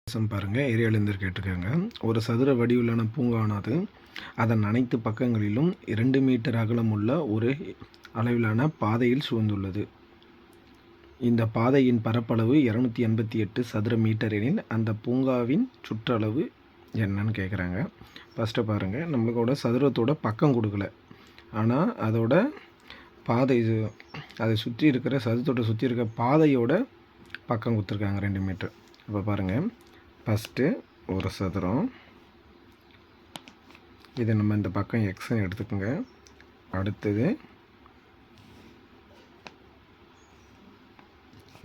பாருங்கள் ஏரியாவிலேருந்து கேட்டிருக்காங்க. ஒரு சதுர வடிவிலான பூங்காவானது அதன் அனைத்து பக்கங்களிலும் 2 மீட்டர் அகலமுள்ள ஒரு அளவிலான பாதையில் சூழ்ந்துள்ளது. இந்த பாதையின் பரப்பளவு 288 சதுர மீட்டர் எனில் அந்த பூங்காவின் சுற்றளவு என்னன்னு கேட்குறாங்க. ஃபஸ்ட்டு பாருங்கள், நம்மளோட சதுரத்தோட பக்கம் கொடுக்கல, ஆனால் அதோட பாதை அதை சுற்றி இருக்கிற சதுரத்தோட சுற்றி இருக்கிற பாதையோட பக்கம் கொடுத்துருக்காங்க 2 மீட்டர். இப்போ பாருங்கள், ஃபஸ்ட்டு ஒரு சதுரம், இது நம்ம இந்த பக்கம் எக்ஸ்ன்னு எடுத்துக்கோங்க. அடுத்தது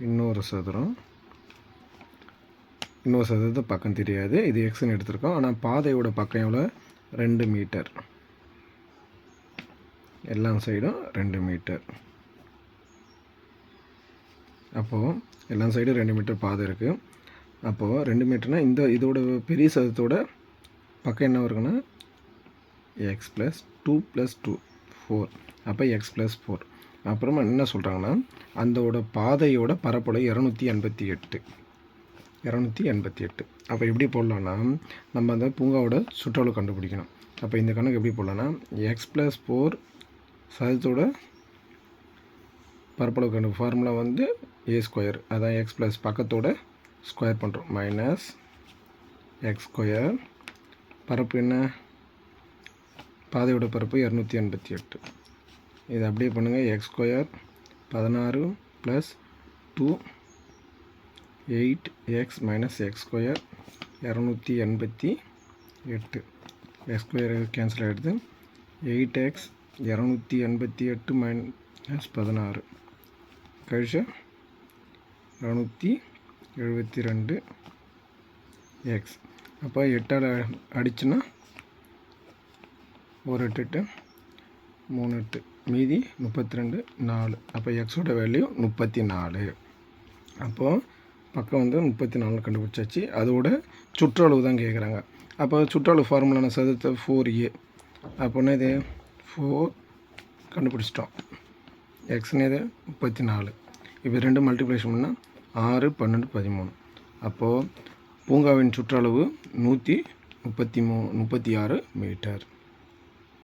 இன்னொரு சதுரம், இன்னொரு சதுரத்து பக்கம் தெரியாது, இது எக்ஸ்ன்னு எடுத்துருக்கோம். ஆனால் பாதையோட பக்கம் எவ்வளோ? 2 மீட்டர். எல்லா சைடும் 2 மீட்டர். அப்போது எல்லா சைடும் 2 மீட்டர் பாதை இருக்குது. அப்போது 2 மீட்டர்னால் இதோட பெரிய சதுரத்தோட பக்கம் என்ன இருக்குன்னா எக்ஸ் ப்ளஸ் 2 + 2 4. அப்போ எக்ஸ் + 4. அப்புறமா என்ன சொல்கிறாங்கன்னா அதோட பாதையோட பரப்பளவு 288. அப்போ எப்படி போடலான்னா, நம்ம அந்த பூங்காவோட சுற்றளவு கண்டுபிடிக்கணும். அப்போ இந்த கணக்கு எப்படி போடலான்னா, எக்ஸ் + 4 சதுரத்தோட பரப்பளவு கண்டு ஃபார்முலா வந்து a², அதான் எக்ஸ் ப்ளஸ் பக்கத்தோட ஸ்கொயர் பண்ணுறோம், மைனஸ் x². பரப்பு என்ன? பாதையோட பரப்பு 288. இது அப்படியே பண்ணுங்கள். x² 16 + 2 8x - x² 288. x² cancel ஆகிடுது. 8x 288 - 16 கழிச்சு 272 எக்ஸ். அப்போ 8ஆல் அடிச்சுன்னா 1 8 3 8 மீதி 32 4. அப்போ எக்ஸோட வேல்யூ 34. அப்போது பக்கம் வந்து 34 கண்டுபிடிச்சாச்சு. அதோட சுற்றளவு தான் கேட்குறாங்க. அப்போ சுற்றளவு ஃபார்முலான சதுரத்தை 4a. அப்போன்னா இது 4 கண்டுபிடிச்சிட்டோம். எக்ஸ்னு இது 34. இப்போ 2 மல்டிப்ளிகேஷன் பண்ணால் 6 12 13. அப்போது பூங்காவின் சுற்றளவு 136 மீட்டர்.